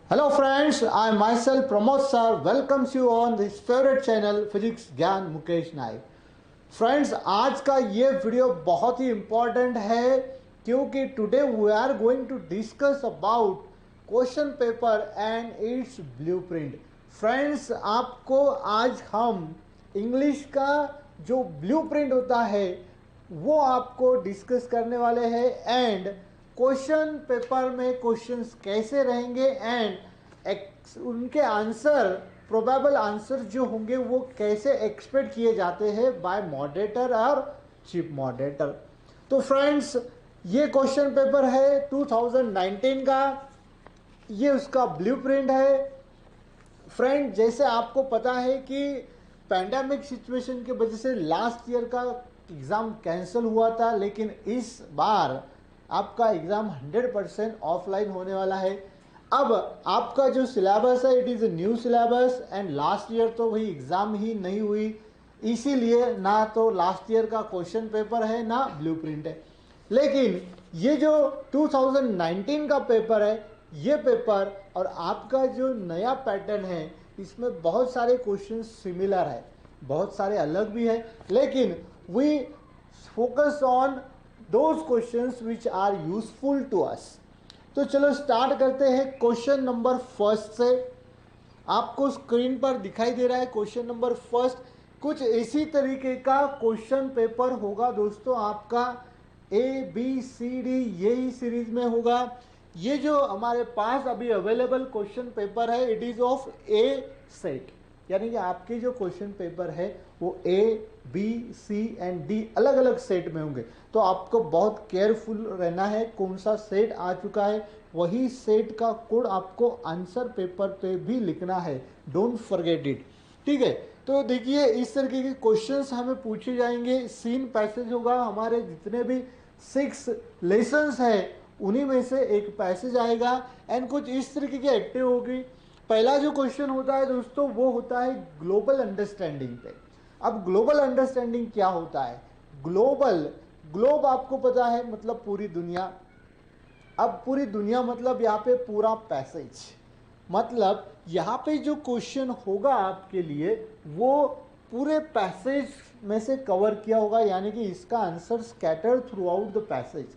Hello friends, I myself Pramod sir welcomes you on this favorite channel Physics ज्ञान मुकेश नायक। Friends, आज का ये video बहुत ही इम्पॉर्टेंट है क्योंकि today we are going to discuss about question paper and its blueprint. Friends, आपको आज हम इंग्लिश का जो ब्लूप्रिंट होता है वो आपको डिस्कस करने वाले हैं एंड क्वेश्चन पेपर में क्वेश्चंस कैसे रहेंगे एंड उनके आंसर प्रोबेबल आंसर जो होंगे वो कैसे एक्सपेक्ट किए जाते हैं बाय मॉडरेटर और चीफ मॉडरेटर। तो फ्रेंड्स, ये क्वेश्चन पेपर है 2019 का, ये उसका ब्लूप्रिंट है। फ्रेंड, जैसे आपको पता है कि पैंडेमिक सिचुएशन की वजह से लास्ट ईयर का एग्ज़ाम कैंसिल हुआ था, लेकिन इस बार आपका एग्ज़ाम 100% ऑफलाइन होने वाला है। अब आपका जो सिलेबस है it is a new syllabus and last year तो वही एग्ज़ाम ही नहीं हुई, इसीलिए ना तो लास्ट ईयर का क्वेश्चन पेपर है ना ब्लूप्रिंट है। लेकिन ये जो 2019 का पेपर है, ये पेपर और आपका जो नया पैटर्न है इसमें बहुत सारे क्वेश्चन सिमिलर है, बहुत सारे अलग भी है, लेकिन we focus on those questions which are useful to us. तो चलो स्टार्ट करते हैं क्वेश्चन नंबर फर्स्ट से। आपको स्क्रीन पर दिखाई दे रहा है क्वेश्चन नंबर फर्स्ट। कुछ इसी तरीके का क्वेश्चन पेपर होगा दोस्तों, आपका ABCD यही सीरीज में होगा। ये जो हमारे पास अभी अवेलेबल क्वेश्चन पेपर है it is of A set, यानी कि आपके जो क्वेश्चन पेपर है वो A, B, C and D अलग अलग सेट में होंगे। तो आपको बहुत केयरफुल रहना है, कौन सा सेट आ चुका है वही सेट का कोड आपको आंसर पेपर पे भी लिखना है, डोंट फॉरगेट इट। ठीक है, तो देखिए इस तरीके के क्वेश्चंस हमें पूछे जाएंगे। सीन पैसेज होगा, हमारे जितने भी 6 लेसन्स हैं उन्हीं में से एक पैसेज आएगा एंड कुछ इस तरीके की एक्टिव होगी। पहला जो क्वेश्चन होता है दोस्तों वो होता है ग्लोबल अंडरस्टैंडिंग पे। अब ग्लोबल अंडरस्टैंडिंग क्या होता है? ग्लोब आपको पता है मतलब पूरी दुनिया। अब पूरी दुनिया मतलब यहाँ पे पूरा पैसेज, मतलब यहाँ पे जो क्वेश्चन होगा आपके लिए वो पूरे पैसेज में से कवर किया होगा, यानी कि इसका answer scattered through out the passage.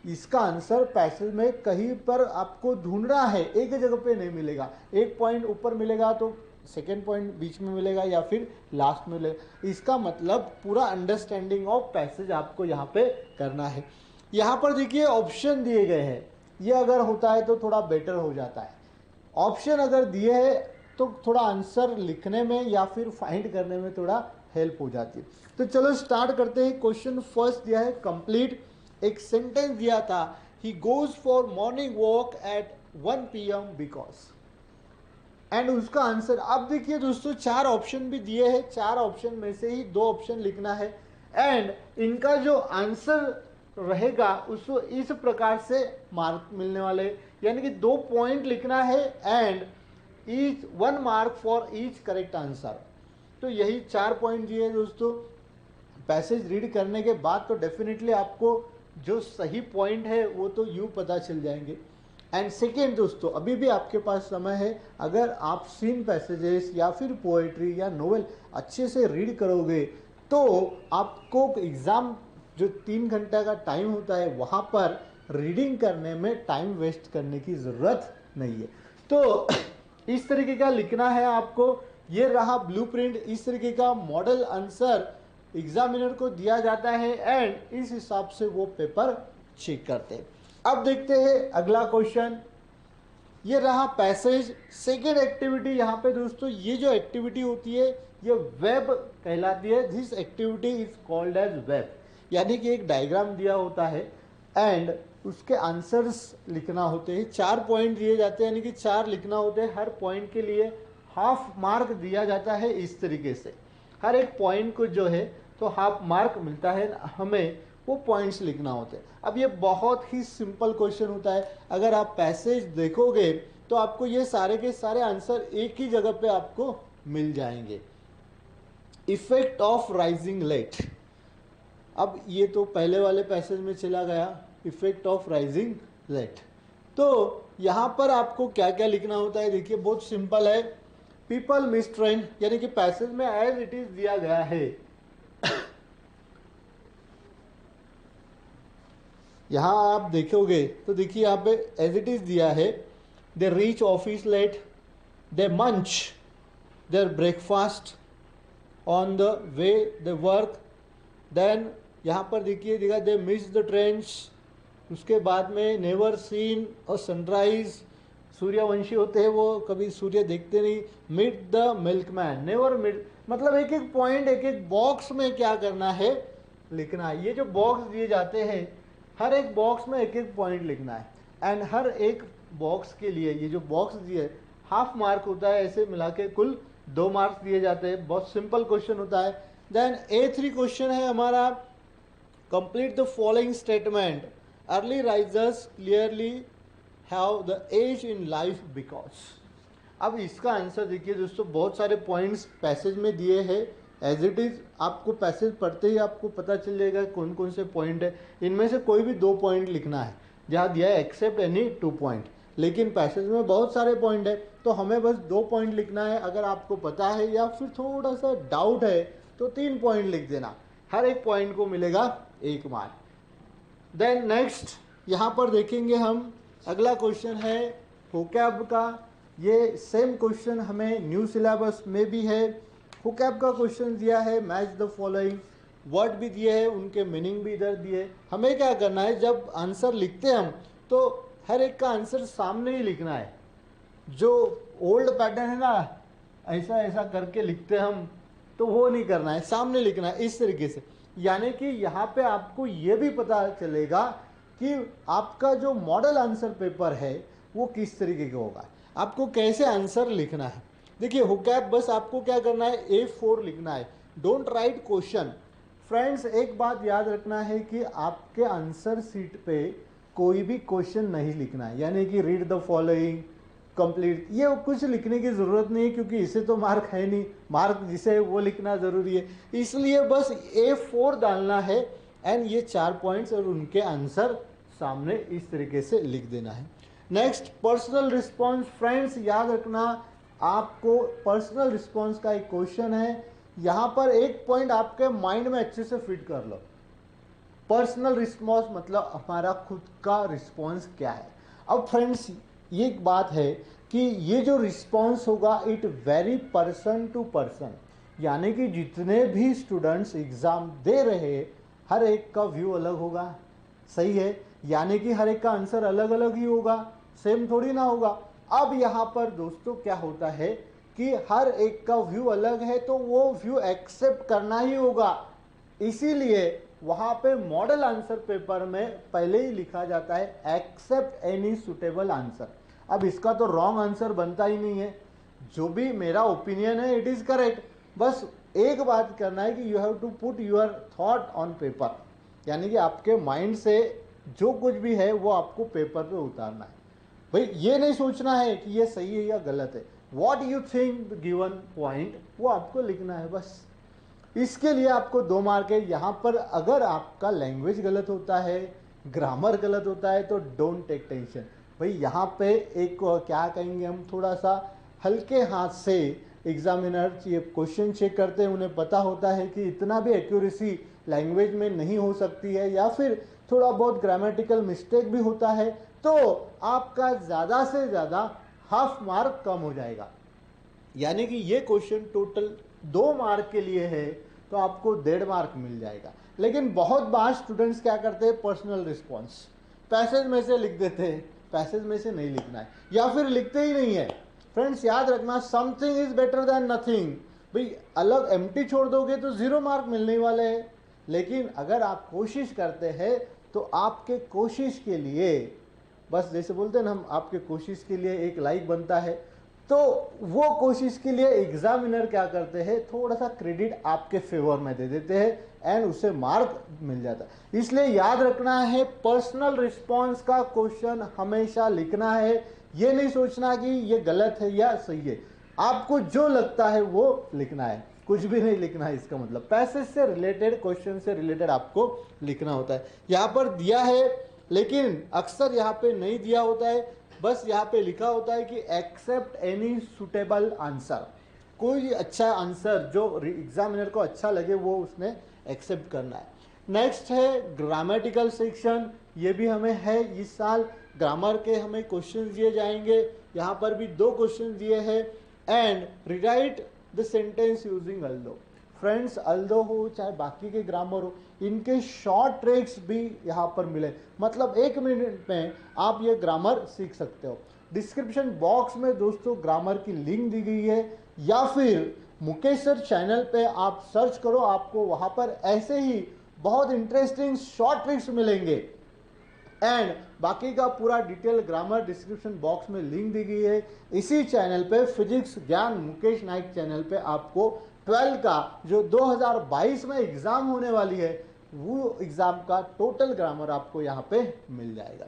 इसका आंसर पैसेज में कहीं पर आपको ढूंढना है, एक जगह पे नहीं मिलेगा। एक पॉइंट ऊपर मिलेगा तो सेकेंड पॉइंट बीच में मिलेगा या फिर लास्ट में मिलेगा। इसका मतलब पूरा अंडरस्टैंडिंग ऑफ पैसेज आपको यहाँ पे करना है। यहाँ पर देखिए ऑप्शन दिए गए हैं, ये अगर होता है तो थोड़ा बेटर हो जाता है। ऑप्शन अगर दिए है तो थोड़ा आंसर लिखने में या फिर फाइंड करने में थोड़ा हेल्प हो जाती है। तो चलो स्टार्ट करते हैं। क्वेश्चन फर्स्ट दिया है कंप्लीट, एक सेंटेंस दिया था, he goes for morning walk at 1 PM because, and उसका आंसर। अब देखिए दोस्तों 4 ऑप्शन भी दिए हैं, 4 ऑप्शन में से ही 2 ऑप्शन लिखना है एंड इनका जो आंसर रहेगा उसको इस प्रकार से मार्क मिलने वाले, यानी कि 2 पॉइंट लिखना है and each 1 mark for each correct answer. तो यही 4 पॉइंट दिए दोस्तों। पैसेज रीड करने के बाद तो डेफिनेटली आपको जो सही पॉइंट है वो तो यूँ पता चल जाएंगे। एंड सेकेंड दोस्तों, अभी भी आपके पास समय है, अगर आप सीन पैसेजेस या फिर पोएट्री या नोवेल अच्छे से रीड करोगे तो आपको एग्ज़ाम जो 3 घंटे का टाइम होता है वहाँ पर रीडिंग करने में टाइम वेस्ट करने की ज़रूरत नहीं है। तो इस तरीके का लिखना है आपको। ये रहा ब्लूप्रिंट, इस तरीके का मॉडल आंसर एग्जामिनर को दिया जाता है एंड इस हिसाब से वो पेपर चेक करते हैं। अब देखते हैं अगला क्वेश्चन। ये रहा पैसेज, सेकेंड एक्टिविटी। यहाँ पे दोस्तों ये जो एक्टिविटी होती है ये वेब कहलाती है। This activity is called as web, यानी कि एक डायग्राम दिया होता है एंड उसके आंसर्स लिखना होते हैं। 4 पॉइंट दिए जाते हैं, यानी कि 4 लिखना होते हैं। हर पॉइंट के लिए हाफ मार्क दिया जाता है। इस तरीके से हर एक पॉइंट को जो है तो हाफ मार्क मिलता है, हमें वो पॉइंट्स लिखना होते हैं। अब ये बहुत ही सिंपल क्वेश्चन होता है, अगर आप पैसेज देखोगे तो आपको ये सारे के सारे आंसर एक ही जगह पे आपको मिल जाएंगे। इफेक्ट ऑफ राइजिंग लेट, अब ये तो पहले वाले पैसेज में चला गया, इफेक्ट ऑफ राइजिंग लेट। तो यहाँ पर आपको क्या क्या लिखना होता है, देखिए बहुत सिंपल है। पीपल मिस ट्रेन, यानी कि पैसेज में एज इट इज दिया गया है। यहाँ आप देखोगे तो देखिए यहाँ पे एज इट इज दिया है, they reach office late, they munch their breakfast on the way they work, then यहाँ पर देखिए देखा दे मिस द ट्रेन्स, उसके बाद में नेवर सीन अ सनराइज, सूर्यवंशी होते हैं वो कभी सूर्य देखते नहीं, meet the milkman, never meet, मतलब एक एक पॉइंट एक एक बॉक्स में क्या करना है, लिखना है। ये जो बॉक्स दिए जाते हैं हर एक बॉक्स में एक एक पॉइंट लिखना है, एंड हर एक बॉक्स के लिए ये जो बॉक्स दिए हाफ मार्क होता है, ऐसे मिला के कुल 2 मार्क्स दिए जाते हैं। बहुत सिंपल क्वेश्चन होता है। देन A3 क्वेश्चन है हमारा, complete the following statement, early risers clearly have the edge in life because. अब इसका आंसर देखिए दोस्तों, बहुत सारे पॉइंट्स पैसेज में दिए हैं, एज इट इज आपको पैसेज पढ़ते ही आपको पता चल जाएगा कौन कौन से पॉइंट है। इनमें से कोई भी 2 पॉइंट लिखना है जहाँ दिया है एक्सेप्ट एनी 2 पॉइंट, लेकिन पैसेज में बहुत सारे पॉइंट है तो हमें बस 2 पॉइंट लिखना है। अगर आपको पता है या फिर थोड़ा सा डाउट है तो 3 पॉइंट लिख देना, हर एक पॉइंट को मिलेगा 1 मार्क। देन नेक्स्ट यहाँ पर देखेंगे हम, अगला क्वेश्चन है वोकैब का। ये सेम क्वेश्चन हमें न्यू सिलेबस में भी है। वोकैब का क्वेश्चन दिया है, मैच द फॉलोइंग, वर्ड भी दिए हैं, उनके मीनिंग भी इधर दिए। हमें क्या करना है, जब आंसर लिखते हैं हम तो हर एक का आंसर सामने ही लिखना है। जो ओल्ड पैटर्न है ना, ऐसा ऐसा करके लिखते हैं हम, तो वो नहीं करना है, सामने लिखना है इस तरीके से। यानी कि यहाँ पे आपको ये भी पता चलेगा कि आपका जो मॉडल आंसर पेपर है वो किस तरीके का होगा, आपको कैसे आंसर लिखना है। देखिए हुकैप बस आपको क्या करना है, A4 लिखना है, डोंट राइट क्वेश्चन। फ्रेंड्स एक बात याद रखना है कि आपके आंसर शीट पे कोई भी क्वेश्चन नहीं लिखना है, यानी कि रीड द फॉलोइंग, कंप्लीट, ये कुछ लिखने की ज़रूरत नहीं है क्योंकि इसे तो मार्क है नहीं, मार्क जिसे है वो लिखना ज़रूरी है। इसलिए बस A4 डालना है एंड ये 4 पॉइंट्स और उनके आंसर सामने इस तरीके से लिख देना है। Next personal response. फ्रेंड्स याद रखना, आपको पर्सनल रिस्पॉन्स का एक क्वेश्चन है, यहाँ पर एक पॉइंट आपके माइंड में अच्छे से फिट कर लो। पर्सनल रिस्पॉन्स मतलब हमारा खुद का रिस्पॉन्स क्या है। अब फ्रेंड्स ये एक बात है कि ये जो रिस्पॉन्स होगा it very person to person, यानी कि जितने भी स्टूडेंट्स एग्ज़ाम दे रहे हर एक का व्यू अलग होगा, सही है, यानी कि हर एक का आंसर अलग अलग ही होगा, सेम थोड़ी ना होगा। अब यहाँ पर दोस्तों क्या होता है कि हर एक का व्यू अलग है तो वो व्यू एक्सेप्ट करना ही होगा, इसीलिए वहाँ पे मॉडल आंसर पेपर में पहले ही लिखा जाता है एक्सेप्ट एनी सुटेबल आंसर। अब इसका तो रॉन्ग आंसर बनता ही नहीं है, जो भी मेरा ओपिनियन है इट इज़ करेक्ट। बस एक बात करना है कि you have to put your thought on paper, यानी कि आपके माइंड से जो कुछ भी है वो आपको पेपर पे उतारना है। भाई ये नहीं सोचना है कि ये सही है या गलत है, what you think the given point वो आपको लिखना है बस। इसके लिए आपको 2 मार्क है। यहाँ पर अगर आपका लैंग्वेज गलत होता है, ग्रामर गलत होता है तो डोंट टेक टेंशन। भाई यहाँ पे एक क्या कहेंगे हम, थोड़ा सा हल्के हाथ से एग्जामिनर ये क्वेश्चन चेक करते हैं, उन्हें पता होता है कि इतना भी एक्यूरेसी लैंग्वेज में नहीं हो सकती है या फिर थोड़ा बहुत ग्रामेटिकल मिस्टेक भी होता है, तो आपका ज़्यादा से ज़्यादा हाफ मार्क कम हो जाएगा। यानी कि ये क्वेश्चन टोटल 2 मार्क के लिए है तो आपको 1.5 मार्क मिल जाएगा। लेकिन बहुत बार स्टूडेंट्स क्या करते हैं, पर्सनल रिस्पॉन्स पैसेज में से लिख देते हैं, पैसेज में से नहीं लिखना है या फिर लिखते ही नहीं है। फ्रेंड्स याद रखना, something is better than nothing. भाई अलग एम्प्टी छोड़ दोगे तो 0 मार्क मिलने वाले हैं, लेकिन अगर आप कोशिश करते हैं तो आपके कोशिश के लिए, बस जैसे बोलते हैं ना हम, आपके कोशिश के लिए एक लाइक बनता है, तो वो कोशिश के लिए एग्जामिनर क्या करते हैं, थोड़ा सा क्रेडिट आपके फेवर में दे देते हैं एंड उसे मार्क मिल जाता है। इसलिए याद रखना है, पर्सनल रिस्पॉन्स का क्वेश्चन हमेशा लिखना है, ये नहीं सोचना कि ये गलत है या सही है, आपको जो लगता है वो लिखना है, कुछ भी नहीं लिखना है। इसका मतलब पैसेज से रिलेटेड, क्वेश्चन से रिलेटेड आपको लिखना होता है। यहाँ पर दिया है लेकिन अक्सर यहाँ पे नहीं दिया होता है। बस यहाँ पे लिखा होता है कि एक्सेप्ट एनी सुटेबल आंसर, कोई अच्छा आंसर जो एग्जामिनर को अच्छा लगे वो उसने एक्सेप्ट करना है। नेक्स्ट है ग्रामेटिकल सेक्शन, ये भी हमें है इस साल। ग्रामर के हमें क्वेश्चन दिए जाएंगे, यहाँ पर भी 2 क्वेश्चन दिए हैं। And rewrite the sentence using although. Friends, although हो चाहे बाकी के ग्रामर हो, इनके शॉर्ट ट्रिक्स भी यहाँ पर मिले, मतलब 1 मिनट में आप ये ग्रामर सीख सकते हो। डिस्क्रिप्शन बॉक्स में दोस्तों ग्रामर की लिंक दी गई है, या फिर मुकेश सर चैनल पे आप सर्च करो, आपको वहाँ पर ऐसे ही बहुत इंटरेस्टिंग शॉर्ट ट्रिक्स मिलेंगे। एंड बाकी का पूरा डिटेल ग्रामर डिस्क्रिप्शन बॉक्स में लिंक दी गई है। इसी चैनल पे फिजिक्स ज्ञान मुकेश नाइक चैनल पे आपको 12 का जो 2022 में एग्जाम होने वाली है, वो एग्जाम का टोटल ग्रामर आपको यहाँ पे मिल जाएगा।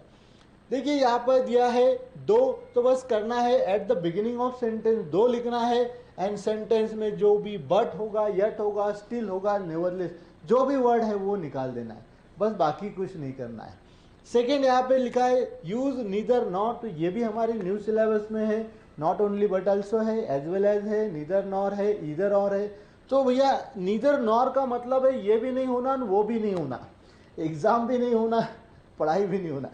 देखिए यहाँ पर दिया है 2, तो बस करना है at the beginning of sentence 2 लिखना है। एंड सेंटेंस में जो भी बट होगा, यट होगा, स्टिल होगा, नेवरलेस, जो भी वर्ड है वो निकाल देना है, बस बाकी कुछ नहीं करना है। सेकेंड यहाँ पे लिखा है यूज नीदर नॉट, ये भी हमारे न्यू सिलेबस में है। नॉट ओनली बट ऑल्सो है, एज वेल एज है, नीदर नॉर है, ईदर और है। तो भैया नीदर नॉर का मतलब है ये भी नहीं होना वो भी नहीं होना, एग्जाम भी नहीं होना, पढ़ाई भी नहीं होना,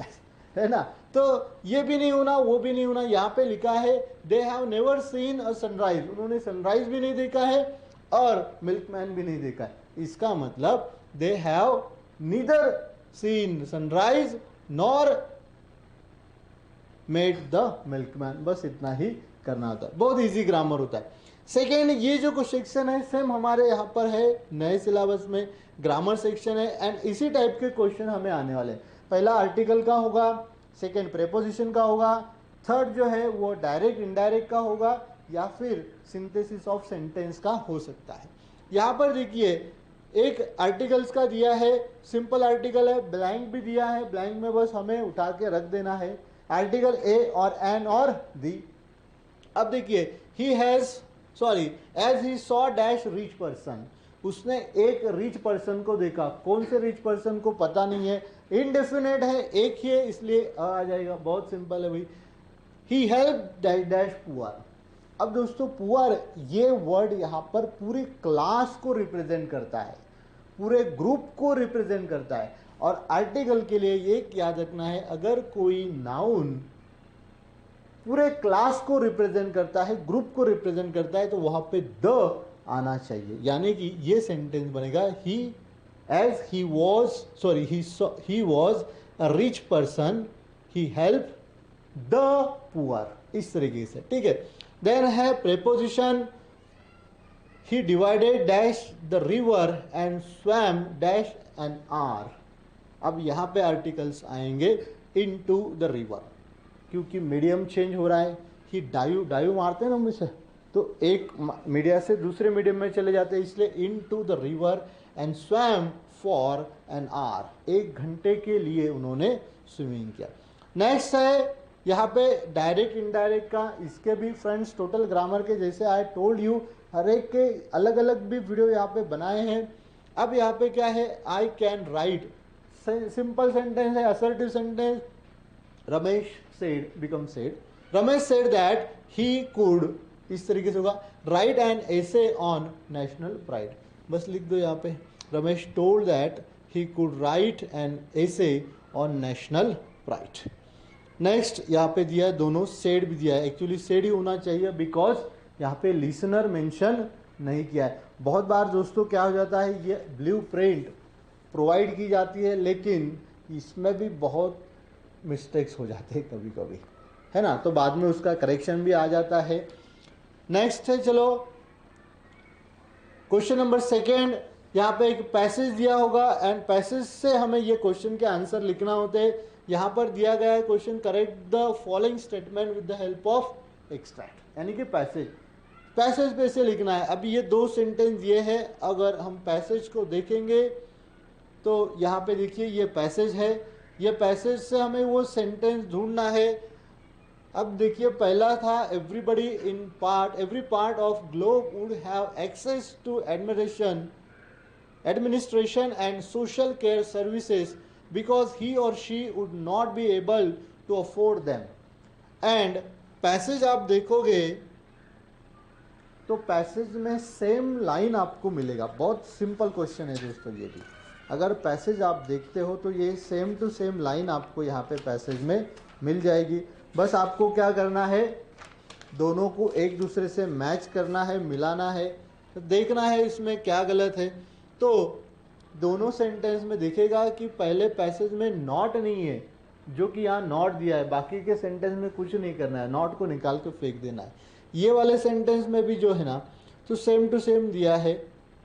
है ना। तो ये भी नहीं होना वो भी नहीं होना। यहाँ पे लिखा है they have never seen a sunrise, उन्होंने सनराइज भी नहीं देखा है और मिल्कमैन भी नहीं देखा है। इसका मतलब they have neither seen sunrise nor made the milkman, बस इतना ही करना होता है, बहुत इजी ग्रामर होता है। सेकेंड, ये जो सेक्शन है सेम हमारे यहाँ पर है नए सिलेबस में, ग्रामर सेक्शन है। एंड इसी टाइप के क्वेश्चन हमें आने वाले हैं। पहला आर्टिकल का होगा, सेकेंड प्रेपोजिशन का होगा, थर्ड जो है वो डायरेक्ट इनडायरेक्ट का होगा, या फिर सिंथेसिस ऑफ सेंटेंस का हो सकता है। यहाँ पर देखिए एक आर्टिकल्स का दिया है, सिंपल आर्टिकल है, ब्लैंक भी दिया है, ब्लैंक में बस हमें उठा के रख देना है आर्टिकल ए और एन और दी। अब देखिए he has sorry as he saw dash rich person, उसने एक रिच पर्सन को देखा। कौन से रिच पर्सन को पता नहीं है, इनडेफिनेट है, एक ही है, इसलिए आ जाएगा, बहुत सिंपल है भाई। ही हेल्प डैश डैश पुअर। अब दोस्तों पुअर ये वर्ड यहाँ पर पूरी क्लास को रिप्रेजेंट करता है, पूरे ग्रुप को रिप्रेजेंट करता है। और आर्टिकल के लिए ये याद रखना है, अगर कोई नाउन पूरे क्लास को रिप्रेजेंट करता है, ग्रुप को रिप्रेजेंट करता है, तो वहां पे द आना चाहिए। यानी कि ये सेंटेंस बनेगा he as he was sorry he was a rich person, he help the poor, इस तरीके से, ठीक है। देन है preposition, he divided dash the river and swam dash an hour. अब यहाँ पे आर्टिकल्स आएंगे इन टू द रिवर, क्योंकि मीडियम चेंज हो रहा है। ही डायू मारते हैं ना मुझसे, तो एक मीडिया से दूसरे मीडियम में चले जाते हैं, इसलिए into the river and swam for an hour, 1 घंटे के लिए उन्होंने स्विमिंग किया। नेक्स्ट है यहाँ पे डायरेक्ट इनडायरेक्ट का, इसके भी फ्रेंड्स टोटल ग्रामर के जैसे आई टोल्ड यू हर एक के अलग अलग भी वीडियो यहाँ पे बनाए हैं। अब यहाँ पे क्या है, I can write, simple sentence है, assertive sentence. Ramesh said become said, Ramesh said that he could, इस तरीके से होगा, write an essay on national pride, बस लिख दो यहाँ पे, Ramesh told that he could write an essay on national pride। Next यहाँ पे दिया है, दोनों said भी दिया है, एक्चुअली said ही होना चाहिए बिकॉज यहाँ पे लिसनर मेंशन नहीं किया है। बहुत बार दोस्तों क्या हो जाता है, ये ब्लू प्रिंट प्रोवाइड की जाती है लेकिन इसमें भी बहुत मिस्टेक्स हो जाते हैं कभी कभी, है ना, तो बाद में उसका करेक्शन भी आ जाता है। नेक्स्ट है, चलो क्वेश्चन नंबर 2, यहाँ पे एक पैसेज दिया होगा एंड पैसेज से हमें ये क्वेश्चन के आंसर लिखना होते हैं। यहाँ पर दिया गया है question, correct the following statement with the help of extract, यानी कि पैसेज पे से लिखना है। अभी ये 2 सेंटेंस ये है, अगर हम पैसेज को देखेंगे तो यहाँ पे देखिए ये पैसेज है, ये पैसेज से हमें वो सेंटेंस ढूंढना है। अब देखिए पहला था every part of globe would have access to administration and social care services because he और she would not be able to afford them. And passage आप देखोगे तो पैसेज में सेम लाइन आपको मिलेगा। बहुत सिंपल क्वेश्चन है दोस्तों ये भी। अगर पैसेज आप देखते हो तो ये सेम टू सेम लाइन आपको यहाँ पे पैसेज में मिल जाएगी। बस आपको क्या करना है, दोनों को एक दूसरे से मैच करना है, मिलाना है, तो देखना है इसमें क्या गलत है। तो दोनों सेंटेंस में दिखेगा कि पहले पैसेज में नॉट नहीं है, जो कि यहाँ नॉट दिया है, बाकी के सेंटेंस में कुछ नहीं करना है, नॉट को निकाल के फेंक देना है। ये वाले सेंटेंस में भी जो है ना तो सेम टू सेम दिया है।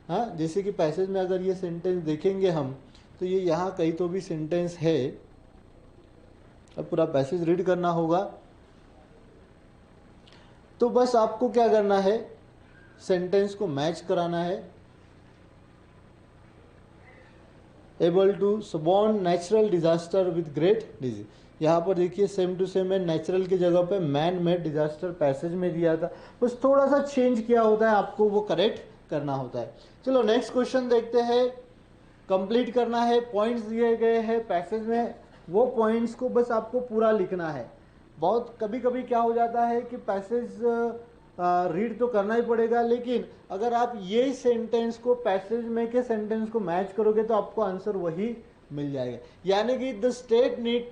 हाँ, जैसे कि पैसेज में अगर ये सेंटेंस देखेंगे हम तो ये यहाँ कहीं तो भी सेंटेंस है। अब पूरा पैसेज रीड करना होगा, तो बस आपको क्या करना है, सेंटेंस को मैच कराना है। Able to suborn natural disaster with great disease, यहाँ पर देखिए सेम टू सेम है, नेचुरल की जगह पे मैन मेड डिजास्टर पैसेज में दिया था, बस थोड़ा सा चेंज किया होता है, आपको वो करेक्ट करना होता है। चलो नेक्स्ट क्वेश्चन देखते हैं। कंप्लीट करना है, पॉइंट्स दिए गए हैं पैसेज में, वो पॉइंट्स को बस आपको पूरा लिखना है। बहुत कभी कभी क्या हो जाता है कि पैसेज रीड तो करना ही पड़ेगा, लेकिन अगर आप ये सेंटेंस को पैसेज में के सेंटेंस को मैच करोगे तो आपको आंसर वही मिल जाएगा। यानी कि द स्टेट नीड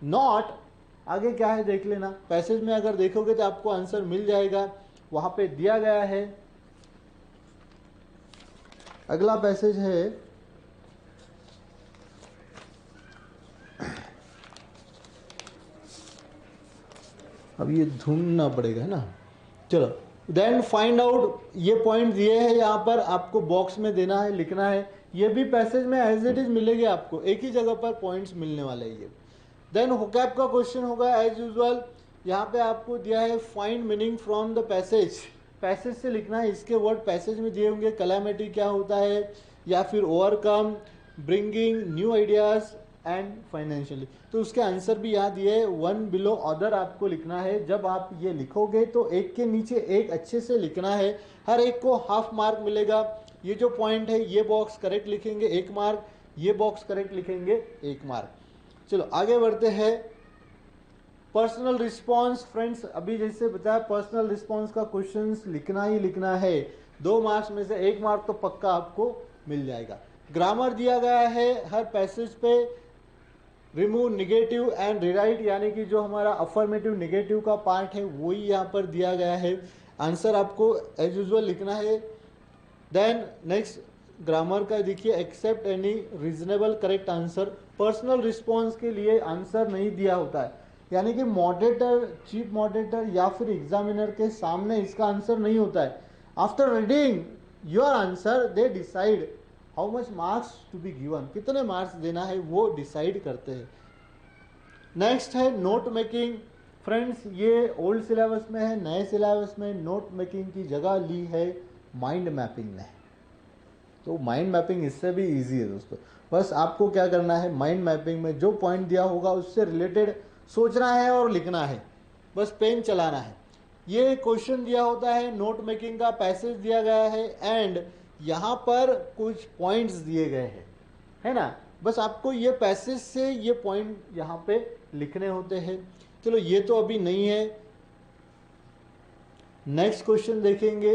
नॉट, आगे क्या है देख लेना, पैसेज में अगर देखोगे तो आपको आंसर मिल जाएगा, वहां पे दिया गया है। अगला पैसेज है, अब ये ढूंढना पड़ेगा है ना। चलो देन फाइंड आउट, ये पॉइंट दिए हैं यहाँ पर, आपको बॉक्स में देना है, लिखना है। ये भी पैसेज में एज इट इज मिलेंगे आपको, एक ही जगह पर पॉइंट्स मिलने वाले हैं ये। देन होकैब का क्वेश्चन होगा एज यूजुअल, यहाँ पे आपको दिया है find meaning from the passage, passage से लिखना है। इसके वर्ड पैसेज में दिए होंगे, कैलामिटी क्या होता है, या फिर overcome, bringing new ideas and financially, तो उसके आंसर भी यहाँ दिए है। वन बिलो अदर आपको लिखना है। जब आप ये लिखोगे तो एक के नीचे एक अच्छे से लिखना है, हर एक को हाफ मार्क मिलेगा। ये जो पॉइंट है, ये बॉक्स करेक्ट लिखेंगे 1 मार्क, ये बॉक्स करेक्ट लिखेंगे 1 मार्क। चलो आगे बढ़ते हैं। पर्सनल रिस्पॉन्स, फ्रेंड्स अभी जैसे बताया पर्सनल रिस्पॉन्स का क्वेश्चंस लिखना ही लिखना है, 2 मार्क्स में से 1 मार्क तो पक्का आपको मिल जाएगा। ग्रामर दिया गया है हर पैसेज पे, रिमूव निगेटिव एंड रिराइट, यानी कि जो हमारा अफर्मेटिव निगेटिव का पार्ट है वही यहाँ पर दिया गया है। आंसर आपको एज यूजुअल लिखना है। देन नेक्स्ट ग्रामर का देखिए, except any reasonable correct answer. Personal response के लिए आंसर नहीं दिया होता है, यानी कि मॉडरेटर, चीफ मॉडरेटर या फिर एग्जामिनर के सामने इसका आंसर नहीं होता है। After reading your answer they decide how much marks to be given, कितने मार्क्स देना है वो डिसाइड करते हैं। नेक्स्ट है नोट मेकिंग। फ्रेंड्स ये ओल्ड सिलेबस में है, नए सिलेबस में नोट मेकिंग की जगह ली है माइंड मैपिंग ने। तो माइंड मैपिंग इससे भी इजी है दोस्तों। बस आपको क्या करना है, माइंड मैपिंग में जो पॉइंट दिया होगा उससे रिलेटेड सोचना है और लिखना है, बस पेन चलाना है। ये क्वेश्चन दिया होता है नोट मेकिंग का, पैसेज दिया गया है एंड यहाँ पर कुछ पॉइंट्स दिए गए हैं, है ना। बस आपको ये पैसेज से ये पॉइंट यहाँ पे लिखने होते हैं। चलो ये तो अभी नहीं है, नेक्स्ट क्वेश्चन देखेंगे।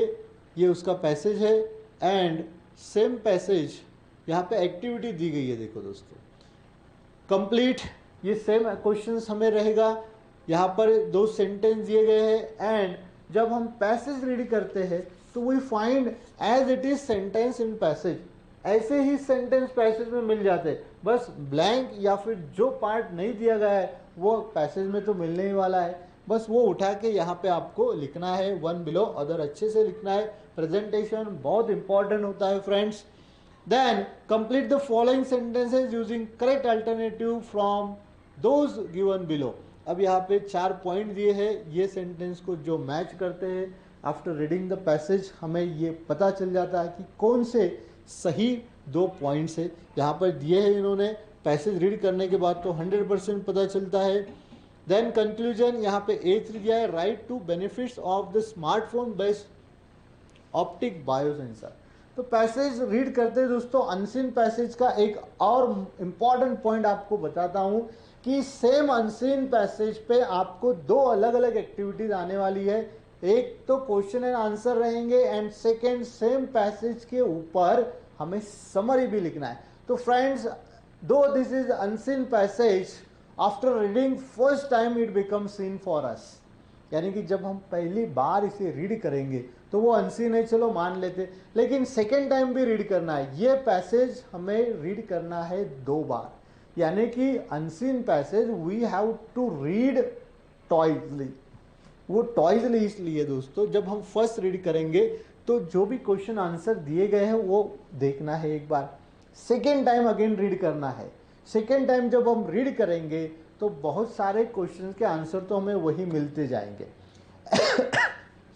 ये उसका पैसेज है एंड सेम पैसेज यहाँ पे एक्टिविटी दी गई है। देखो दोस्तों, कंप्लीट, ये सेम क्वेश्चंस हमें रहेगा। यहाँ पर 2 सेंटेंस दिए गए हैं एंड जब हम पैसेज रीड करते हैं तो we find as it is sentence in passage, ऐसे ही सेंटेंस पैसेज में मिल जाते हैं। बस ब्लैंक या फिर जो पार्ट नहीं दिया गया है वो पैसेज में तो मिलने ही वाला है, बस वो उठा के यहाँ पे आपको लिखना है। वन बिलो अदर अच्छे से लिखना है, प्रेजेंटेशन बहुत इंपॉर्टेंट होता है friends. Then complete the following sentences using correct alternative from those given below. अब यहाँ पे 4 पॉइंट दिए हैं, ये सेंटेंस को जो मैच करते हैं आफ्टर रीडिंग द पैसेज हमें ये पता चल जाता है कि कौन से सही 2 पॉइंट्स है। यहाँ पर दिए हैं इन्होंने, पैसेज रीड करने के बाद तो 100% पता चलता है। देन कंक्लूजन, यहाँ पे A3 दिया है, write two benefits of the smartphone based optic biosensor. तो पैसेज रीड करते हैं दोस्तों, अनसीन पैसेज का एक और इम्पॉर्टेंट पॉइंट आपको बताता हूँ। कि सेम अनसीन पैसेज पे आपको दो अलग अलग एक्टिविटीज आने वाली है। एक तो क्वेश्चन एंड आंसर रहेंगे एंड सेकेंड सेम पैसेज के ऊपर हमें समरी भी लिखना है। तो फ्रेंड्स, दो this is unseen passage, after reading first time it become seen for us. यानी कि जब हम पहली बार इसे रीड करेंगे तो वो अनसीन है, चलो मान लेते, लेकिन सेकेंड टाइम भी रीड करना है। ये पैसेज हमें रीड करना है 2 बार, यानी कि unseen passage we have to read twicely. वो ट्वाइसली इसलिए दोस्तों, जब हम फर्स्ट रीड करेंगे तो जो भी क्वेश्चन आंसर दिए गए हैं वो देखना है एक बार, सेकेंड टाइम अगेन रीड करना है। सेकेंड टाइम जब हम रीड करेंगे तो बहुत सारे क्वेश्चन के आंसर तो हमें वही मिलते जाएंगे।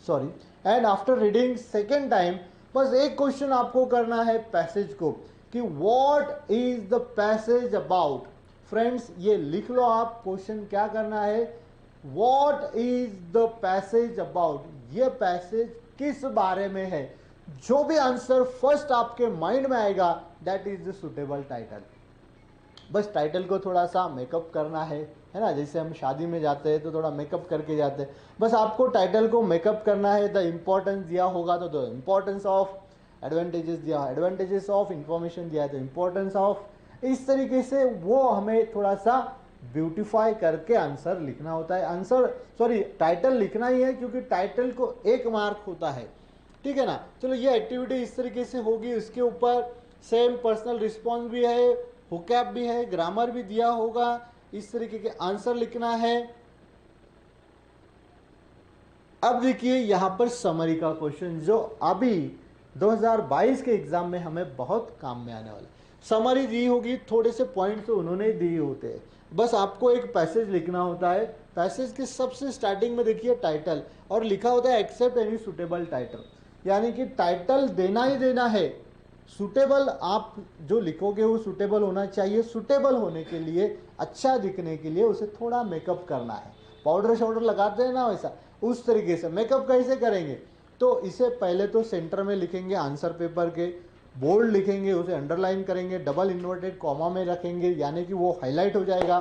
Sorry. And after reading second time बस एक क्वेश्चन आपको करना है पैसेज को, कि what is the passage about. Friends, ये लिख लो आप, क्वेश्चन क्या करना है, what is the passage about, ये पैसेज किस बारे में है। जो भी आंसर फर्स्ट आपके माइंड में आएगा that is the suitable title. बस टाइटल को थोड़ा सा मेकअप करना है ना, जैसे हम शादी में जाते हैं तो थोड़ा मेकअप करके जाते हैं, बस आपको टाइटल को मेकअप करना है। द इम्पोर्टेंस दिया होगा तो द इम्पोर्टेंस ऑफ, एडवांटेजेस दिया, एडवांटेजेस ऑफ, इंफॉर्मेशन दिया है तो इम्पोर्टेंस ऑफ, इस तरीके से वो हमें थोड़ा सा ब्यूटिफाई करके आंसर लिखना होता है। आंसर सॉरी टाइटल लिखना ही है, क्योंकि टाइटल को 1 मार्क होता है, ठीक है ना। चलो ये एक्टिविटी इस तरीके से होगी, इसके ऊपर सेम पर्सनल रिस्पॉन्स भी है, हुकैप भी है, ग्रामर भी दिया होगा, इस तरीके के आंसर लिखना है। अब देखिए यहां पर समरी का क्वेश्चन जो अभी 2022 के एग्जाम में हमें बहुत काम में आने वाला है। समरी दी होगी, थोड़े से पॉइंट्स तो उन्होंने दिए होते हैं, बस आपको एक पैसेज लिखना होता है। पैसेज के सबसे स्टार्टिंग में देखिए टाइटल, और लिखा होता है एक्सेप्ट एनी सुटेबल टाइटल, यानी कि टाइटल देना ही देना है। सुटेबल आप जो लिखोगे वो सुटेबल होना चाहिए। सुटेबल होने के लिए, अच्छा दिखने के लिए उसे थोड़ा मेकअप करना है। पाउडर शाउडर लगाते हैं ना, वैसा उस तरीके से मेकअप कैसे करेंगे, तो इसे पहले तो सेंटर में लिखेंगे, आंसर पेपर के बोल्ड लिखेंगे, उसे अंडरलाइन करेंगे, डबल इन्वर्टेड कॉमा में रखेंगे, यानी कि वो हाईलाइट हो जाएगा।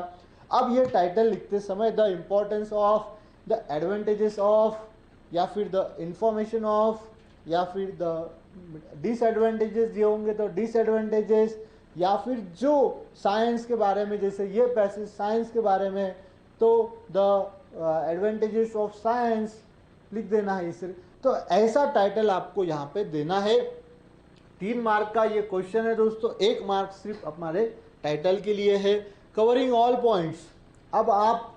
अब ये टाइटल लिखते समय the importance of, the advantages of, या फिर द इंफॉर्मेशन ऑफ, या फिर द डिसएडवांटेजेस दिए होंगे तो डिसएडवांटेजेस, या फिर जो साइंस के बारे में, जैसे ये पैसेज साइंस के बारे में तो द एडवांटेजेस ऑफ साइंस लिख देना है इसे। तो ऐसा टाइटल आपको यहाँ पे देना है। 3 मार्क का ये क्वेश्चन है दोस्तों, 1 मार्क सिर्फ हमारे टाइटल के लिए है। Covering all points. अब आप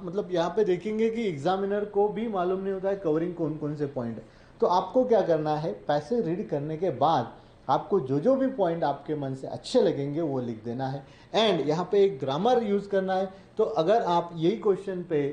मतलब यहाँ पे देखेंगे कि एग्जामिनर को भी मालूम नहीं होता है कवरिंग कौन कौन से पॉइंट है। तो आपको क्या करना है, पैसेज रीड करने के बाद आपको जो जो भी पॉइंट आपके मन से अच्छे लगेंगे वो लिख देना है। एंड यहाँ पे एक ग्रामर यूज करना है। तो अगर आप यही क्वेश्चन पे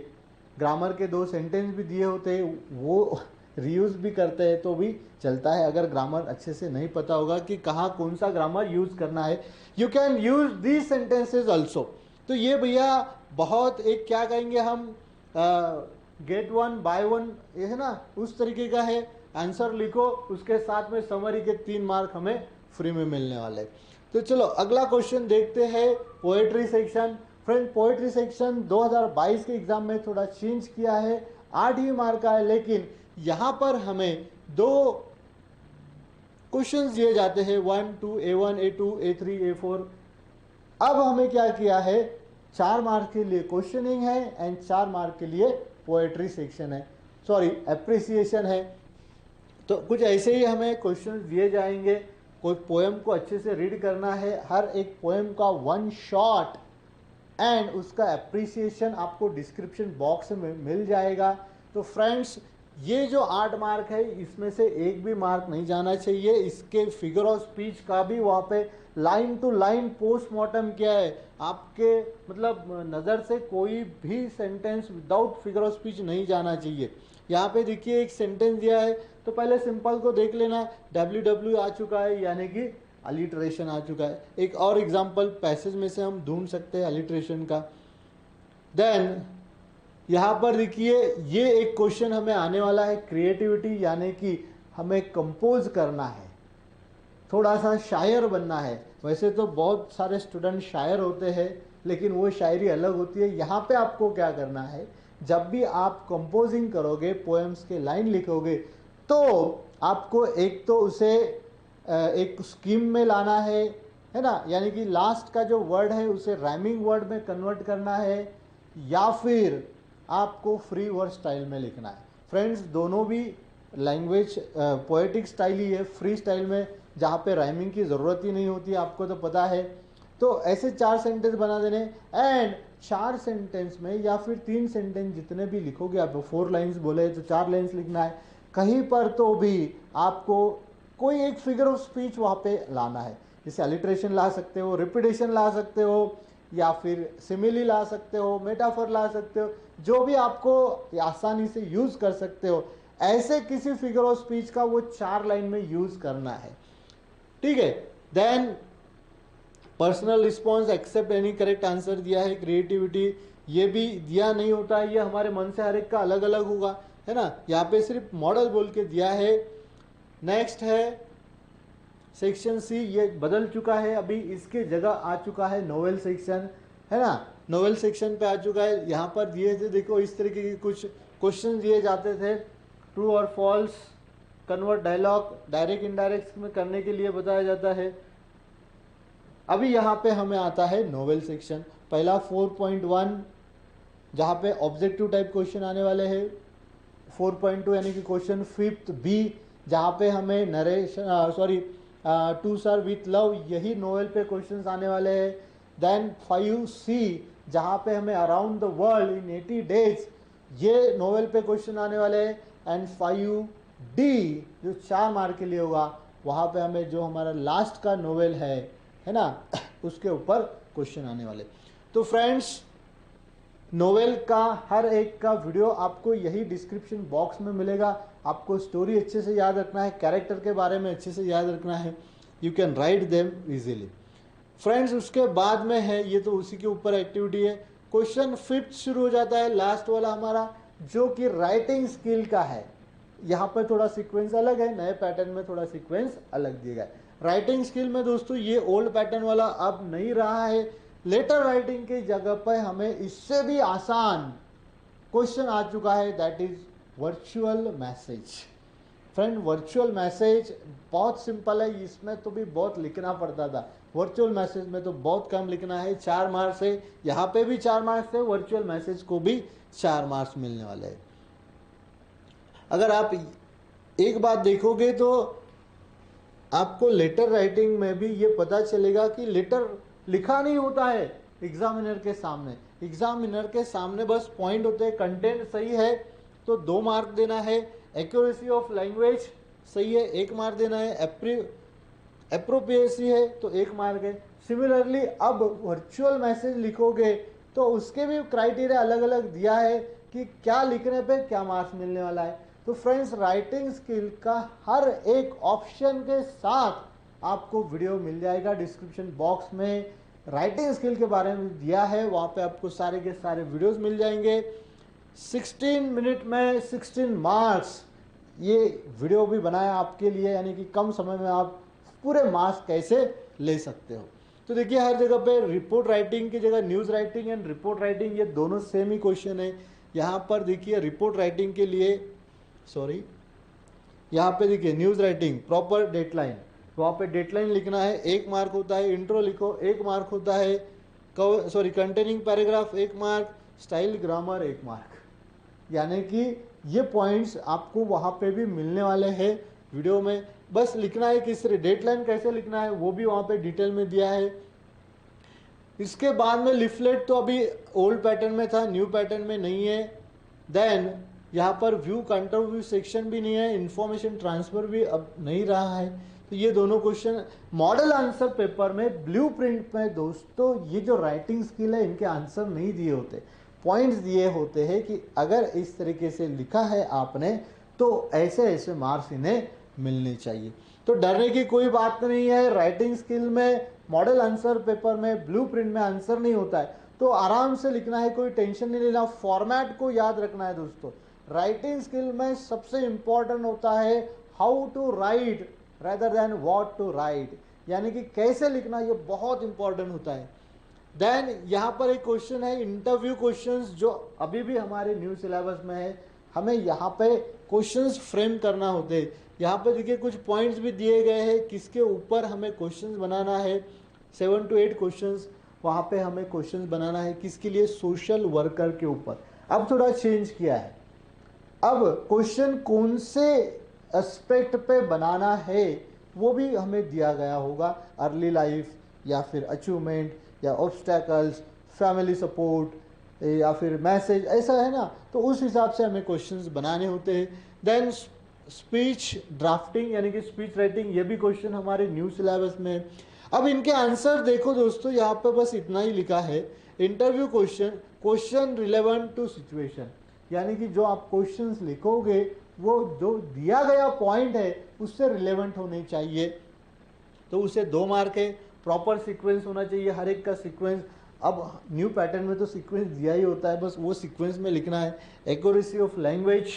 ग्रामर के 2 सेंटेंस भी दिए होते हैं वो रीयूज भी करते हैं तो भी चलता है। अगर ग्रामर अच्छे से नहीं पता होगा कि कहाँ कौन सा ग्रामर यूज करना है, you can use these sentences also. तो ये भैया बहुत एक क्या कहेंगे हम, गेट 1 बाय 1 ये है ना, उस तरीके का है। आंसर लिखो, उसके साथ में समरी के 3 मार्क हमें फ्री में मिलने वाले। तो चलो अगला क्वेश्चन देखते हैं, poetry section. Friend, poetry section 2022 के एग्जाम में थोड़ा चेंज किया है, 8 ही मार्क का है, लेकिन यहाँ पर हमें 2 क्वेश्चन दिए जाते हैं, 1, 2, A1, A2, A3, A4। अब हमें क्या किया है, 4 मार्क के लिए क्वेश्चनिंग है एंड 4 मार्क के लिए पोएट्री सेक्शन है, सॉरी एप्रिसिएशन है। तो कुछ ऐसे ही हमें क्वेश्चन दिए जाएंगे। कोई पोएम को अच्छे से रीड करना है, हर एक पोएम का 1 शॉट एंड उसका एप्रिसिएशन आपको डिस्क्रिप्शन बॉक्स में मिल जाएगा। तो फ्रेंड्स, ये जो 8 मार्क है इसमें से एक भी मार्क नहीं जाना चाहिए। इसके फिगर ऑफ स्पीच का भी वहाँ पे लाइन टू लाइन पोस्टमार्टम किया है। आपके मतलब नज़र से कोई भी sentence without figure of speech नहीं जाना चाहिए। यहाँ पे देखिए एक सेंटेंस दिया है, तो पहले सिंपल को देख लेना, WW आ चुका है यानी कि अलिटरेशन आ चुका है। एक और एग्जांपल पैसेज में से हम ढूंढ सकते हैं अलिटरेशन का। देन यहाँ पर देखिए ये एक क्वेश्चन हमें आने वाला है, क्रिएटिविटी, यानी कि हमें कंपोज करना है, थोड़ा सा शायर बनना है। वैसे तो बहुत सारे स्टूडेंट शायर होते हैं, लेकिन वो शायरी अलग होती है। यहाँ पे आपको क्या करना है, जब भी आप कंपोजिंग करोगे, पोएम्स के लाइन लिखोगे, तो आपको एक तो उसे एक स्कीम में लाना है ना, यानी कि लास्ट का जो वर्ड है उसे राइमिंग वर्ड में कन्वर्ट करना है, या फिर आपको फ्री वर्ड स्टाइल में लिखना है। फ्रेंड्स, दोनों भी लैंग्वेज पोएटिक स्टाइल ही है, फ्री स्टाइल में, जहाँ पे राइमिंग की ज़रूरत ही नहीं होती, आपको तो पता है। तो ऐसे 4 सेंटेंस बना देने, एंड 4 सेंटेंस में या फिर 3 सेंटेंस जितने भी लिखोगे आप, 4 लाइन्स बोले तो 4 लाइन्स लिखना है। कहीं पर तो भी आपको कोई एक फिगर ऑफ स्पीच वहाँ पे लाना है, जैसे अलिट्रेशन ला सकते हो, रिपीटेशन ला सकते हो, या फिर सिमिली ला सकते हो, मेटाफर ला सकते हो, जो भी आपको आसानी से यूज़ कर सकते हो, ऐसे किसी फिगर ऑफ स्पीच का वो 4 लाइन में यूज़ करना है। ठीक है। Then personal response, except any correct answer दिया है। क्रिएटिविटी ये भी दिया नहीं होता है, ये हमारे मन से हर एक का अलग अलग होगा, है ना। यहाँ पे सिर्फ मॉडल बोल के दिया है। नेक्स्ट है सेक्शन सी, ये बदल चुका है, अभी इसके जगह आ चुका है नोवेल सेक्शन, है ना। नोवेल सेक्शन पे आ चुका है। यहाँ पर दिए थे, देखो इस तरीके के कुछ क्वेश्चन दिए जाते थे, ट्रू और false, convert dialogue, direct indirect में करने के लिए बताया जाता है। अभी यहाँ पे हमें आता है नोवेल सेक्शन। पहला 4.1 जहाँ पे ऑब्जेक्टिव टाइप क्वेश्चन आने वाले हैं। 4.2 यानी कि क्वेश्चन 5th बी, जहाँ पे हमें narration to sir with love, यही नोवेल पे क्वेश्चंस आने वाले हैं। देन 5C, जहाँ पे हमें around the world in 80 days, ये नोवेल पे क्वेश्चन आने वाले हैं। एंड 5D जो 4 मार्क के लिए होगा, वहाँ पे हमें जो हमारा लास्ट का नोवेल है ना, उसके ऊपर क्वेश्चन आने वाले। तो फ्रेंड्स, नोवेल का हर एक का वीडियो आपको यही डिस्क्रिप्शन बॉक्स में मिलेगा। आपको स्टोरी अच्छे से याद रखना है, कैरेक्टर के बारे में अच्छे से याद रखना है, you can write them easily. Friends, उसके बाद में है, ये तो उसी के ऊपर एक्टिविटी है। क्वेश्चन 5th शुरू हो जाता है, लास्ट वाला हमारा, जो कि राइटिंग स्किल का है। यहाँ पर थोड़ा सीक्वेंस अलग है, नए पैटर्न में थोड़ा सीक्वेंस अलग दिया गया है। राइटिंग स्किल में दोस्तों ये ओल्ड पैटर्न वाला अब नहीं रहा है। लेटर राइटिंग की जगह पर हमें इससे भी आसान क्वेश्चन आ चुका है, that is virtual message. Friend, virtual message बहुत सिंपल है, इसमें तो भी बहुत लिखना पड़ता था। वर्चुअल मैसेज में तो बहुत कम लिखना है, 4 मार्क्स है। यहाँ पे भी 4 मार्क्स है, वर्चुअल मैसेज को भी 4 मार्क्स मिलने वाले हैं। अगर आप एक बात देखोगे तो आपको लेटर राइटिंग में भी ये पता चलेगा कि लेटर लिखा नहीं होता है एग्जामिनर के सामने। एग्जामिनर के सामने बस पॉइंट होते हैं, कंटेंट सही है तो 2 मार्क देना है, एक्यूरेसी ऑफ लैंग्वेज सही है 1 मार्क देना है, एप्रोप्रिएसी है तो 1 मार्क है। सिमिलरली अब वर्चुअल मैसेज लिखोगे तो उसके भी क्राइटेरिया अलग अलग दिया है कि क्या लिखने पे क्या मार्क्स मिलने वाला है। तो फ्रेंड्स, राइटिंग स्किल का हर एक ऑप्शन के साथ आपको वीडियो मिल जाएगा डिस्क्रिप्शन बॉक्स में। राइटिंग स्किल के बारे में दिया है, वहाँ पे आपको सारे के सारे वीडियोस मिल जाएंगे। 16 मिनट में 16 मार्क्स ये वीडियो भी बनाया आपके लिए, यानी कि कम समय में आप पूरे मार्क्स कैसे ले सकते हो। तो देखिए, हर जगह पे रिपोर्ट राइटिंग की जगह news writing and report writing ये दोनों सेम ही क्वेश्चन है। यहाँ पर देखिए रिपोर्ट राइटिंग के लिए यहाँ पे देखिए न्यूज़ राइटिंग प्रॉपर डेडलाइन, वहाँ पे डेडलाइन लिखना है 1 मार्क होता है, इंट्रो लिखो 1 मार्क होता है, containing paragraph 1 mark, style grammar 1 mark. यानी कि ये पॉइंट्स आपको वहाँ पे भी मिलने वाले हैं वीडियो में। बस लिखना है किस तरह, डेडलाइन कैसे लिखना है वो भी वहाँ पे डिटेल में दिया है। इसके बाद में लिफलेट तो अभी ओल्ड पैटर्न में था, न्यू पैटर्न में नहीं है। देन यहाँ पर व्यू कंट्रोव्यू सेक्शन भी नहीं है, इंफॉर्मेशन ट्रांसफर भी अब नहीं रहा है। तो ये दोनों क्वेश्चन मॉडल आंसर पेपर में ब्लूप्रिंट में दोस्तों ये जो राइटिंग स्किल है इनके आंसर नहीं दिए होते, पॉइंट्स दिए होते हैं कि अगर इस तरीके से लिखा है आपने तो ऐसे ऐसे मार्क्स इन्हें मिलने चाहिए। तो डरने की कोई बात नहीं है। राइटिंग स्किल में मॉडल आंसर पेपर में ब्लूप्रिंट में आंसर नहीं होता है, तो आराम से लिखना है, कोई टेंशन नहीं लेना। फॉर्मेट को याद रखना है दोस्तों। राइटिंग स्किल में सबसे इंपॉर्टेंट होता है how to write rather than what to write, यानी कि कैसे लिखना, ये बहुत इंपॉर्टेंट होता है। देन यहाँ पर एक क्वेश्चन है इंटरव्यू क्वेश्चंस, जो अभी भी हमारे न्यू सिलेबस में है। हमें यहाँ पे क्वेश्चंस फ्रेम करना होते हैं। यहाँ पे देखिए कुछ पॉइंट्स भी दिए गए हैं किसके ऊपर हमें क्वेश्चंस बनाना है। 7 to 8 क्वेश्चंस वहाँ पे हमें क्वेश्चंस बनाना है, किसके लिए, सोशल वर्कर के ऊपर। अब थोड़ा चेंज किया है, अब क्वेश्चन कौन से एस्पेक्ट पे बनाना है वो भी हमें दिया गया होगा। अर्ली लाइफ या फिर अचीवमेंट या ऑब्स्टैकल्स, फैमिली सपोर्ट या फिर मैसेज, ऐसा है ना। तो उस हिसाब से हमें क्वेश्चंस बनाने होते हैं। देन स्पीच ड्राफ्टिंग यानी कि स्पीच राइटिंग, ये भी क्वेश्चन हमारे न्यू सिलेबस में है। अब इनके आंसर देखो दोस्तों, यहाँ पे बस इतना ही लिखा है, interview question, question relevant to situation, यानी कि जो आप क्वेश्चंस लिखोगे वो जो दिया गया पॉइंट है उससे रिलेवेंट होने चाहिए, तो उसे 2 मार्क है। प्रॉपर सीक्वेंस होना चाहिए हर एक का सीक्वेंस। अब न्यू पैटर्न में तो सीक्वेंस दिया ही होता है, बस वो सीक्वेंस में लिखना है। एक्यूरेसी ऑफ लैंग्वेज,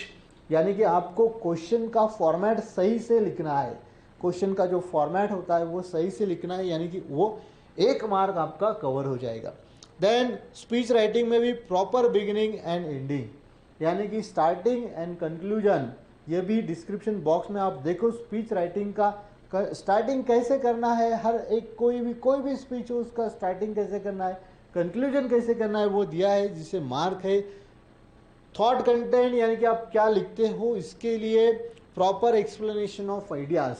यानी कि आपको क्वेश्चन का फॉर्मेट सही से लिखना है, क्वेश्चन का जो फॉर्मेट होता है वो सही से लिखना है, यानी कि वो 1 मार्क आपका कवर हो जाएगा। देन स्पीच राइटिंग में भी प्रॉपर बिगिनिंग एंड एंडिंग, यानी कि स्टार्टिंग एंड कंक्लूजन, ये भी डिस्क्रिप्शन बॉक्स में आप देखो। स्पीच राइटिंग का स्टार्टिंग कैसे करना है, हर एक कोई भी स्पीच हो उसका स्टार्टिंग कैसे करना है, कंक्लूजन कैसे करना है वो दिया है, जिसे मार्क है। थॉट कंटेंट, यानी कि आप क्या लिखते हो, इसके लिए प्रॉपर एक्सप्लेनेशन ऑफ आइडियाज,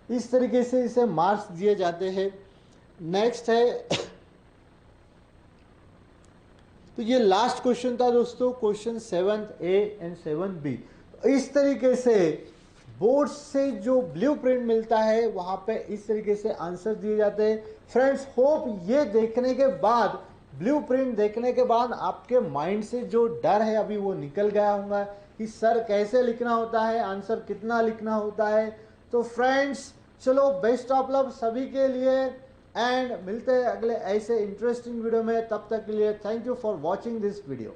इस तरीके से इसे मार्क्स दिए जाते हैं। नेक्स्ट है तो ये लास्ट क्वेश्चन था दोस्तों, क्वेश्चन 7A एंड 7B। इस तरीके से बोर्ड से जो ब्लूप्रिंट मिलता है वहां पे इस तरीके से आंसर दिए जाते हैं। फ्रेंड्स, होप ये देखने के बाद, ब्लूप्रिंट देखने के बाद आपके माइंड से जो डर है अभी वो निकल गया होगा कि सर कैसे लिखना होता है, आंसर कितना लिखना होता है। तो फ्रेंड्स चलो, बेस्ट ऑफ लक सभी के लिए, एंड मिलते हैं अगले ऐसे इंटरेस्टिंग वीडियो में। तब तक के लिए thank you for watching this video.